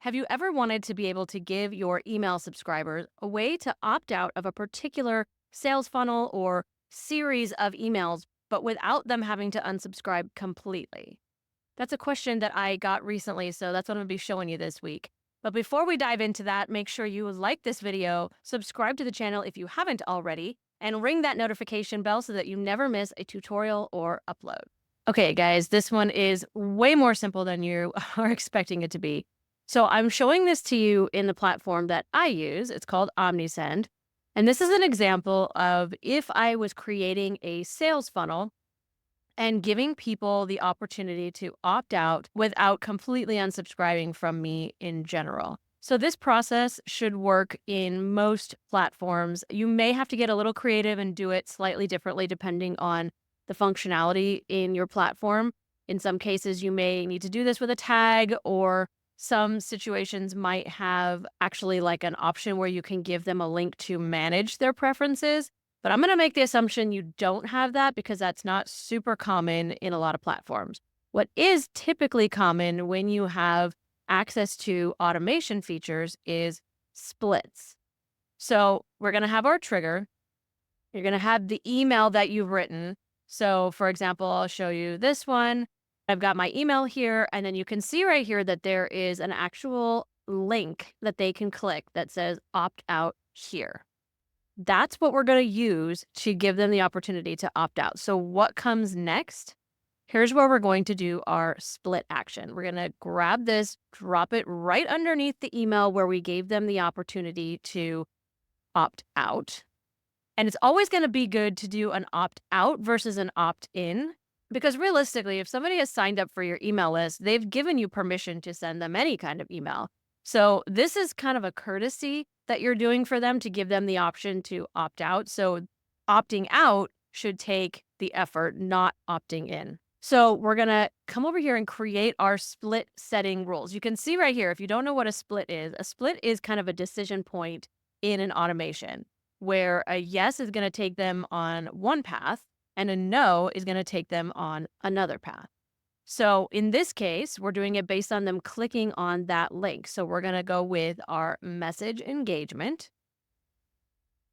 Have you ever wanted to be able to give your email subscribers a way to opt out of a particular sales funnel or series of emails, but without them having to unsubscribe completely? That's a question that I got recently, so that's what I'm going to be showing you this week. But before we dive into that, make sure you like this video, subscribe to the channel if you haven't already, and ring that notification bell so that you never miss a tutorial or upload. Okay, guys, this one is way more simple than you are expecting it to be. So I'm showing this to you in the platform that I use. It's called OmniSend. And this is an example of if I was creating a sales funnel and giving people the opportunity to opt out without completely unsubscribing from me in general. So this process should work in most platforms. You may have to get a little creative and do it slightly differently depending on the functionality in your platform. In some cases, you may need to do this with a tag, or some situations might have actually like an option where you can give them a link to manage their preferences. But I'm going to make the assumption you don't have that because that's not super common in a lot of platforms. What is typically common when you have access to automation features is splits. So we're going to have our trigger. You're going to have the email that you've written. So for example, I'll show you this one. I've got my email here, and then you can see right here that there is an actual link that they can click that says opt out here. That's what we're going to use to give them the opportunity to opt out. So what comes next? Here's where we're going to do our split action. We're going to grab this, drop it right underneath the email where we gave them the opportunity to opt out. And it's always going to be good to do an opt out versus an opt in, because realistically, if somebody has signed up for your email list, they've given you permission to send them any kind of email. So this is kind of a courtesy that you're doing for them to give them the option to opt out. So opting out should take the effort, not opting in. So we're going to come over here and create our split setting rules. You can see right here, if you don't know what a split is kind of a decision point in an automation where a yes is going to take them on one path and a no is going to take them on another path. So in this case, we're doing it based on them clicking on that link. So we're going to go with our message engagement.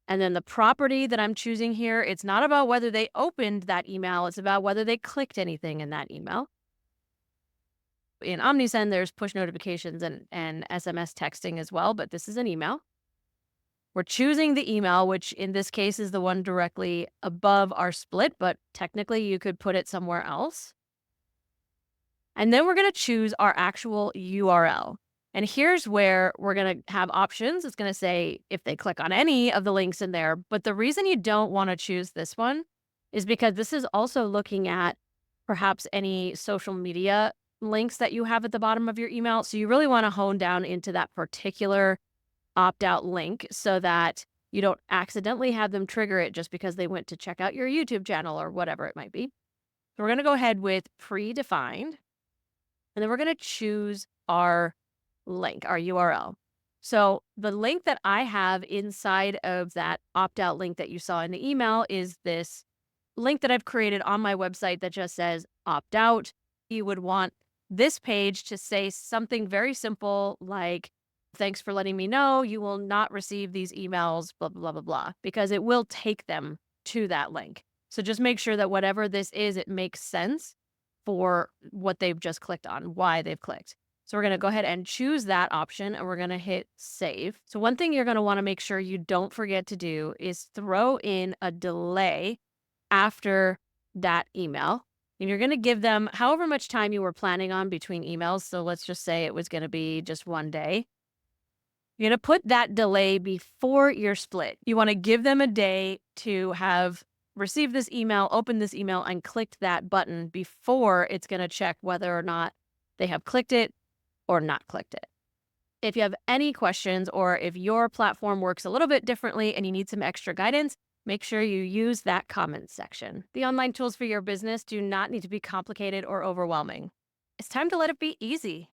And then the property that I'm choosing here, it's not about whether they opened that email. It's about whether they clicked anything in that email. In OmniSend, there's push notifications and SMS texting as well, but this is an email. We're choosing the email, which in this case is the one directly above our split, but technically you could put it somewhere else. And then we're going to choose our actual URL. And here's where we're going to have options. It's going to say if they click on any of the links in there. But the reason you don't want to choose this one is because this is also looking at perhaps any social media links that you have at the bottom of your email. So you really want to hone down into that particular opt-out link so that you don't accidentally have them trigger it just because they went to check out your YouTube channel or whatever it might be. So we're going to go ahead with predefined, and then we're going to choose our link, our URL. So the link that I have inside of that opt-out link that you saw in the email is this link that I've created on my website that just says opt out. You would want this page to say something very simple like, thanks for letting me know you will not receive these emails, blah, blah, blah, blah, blah, because it will take them to that link. So just make sure that whatever this is, it makes sense for what they've just clicked on, why they've clicked. So we're going to go ahead and choose that option, and we're going to hit save. So one thing you're going to want to make sure you don't forget to do is throw in a delay after that email. And you're going to give them however much time you were planning on between emails. So let's just say it was going to be just one day. You're going to put that delay before your split. You want to give them a day to have received this email, opened this email, and clicked that button before it's going to check whether or not they have clicked it or not clicked it. If you have any questions or if your platform works a little bit differently and you need some extra guidance, make sure you use that comment section. The online tools for your business do not need to be complicated or overwhelming. It's time to let it be easy.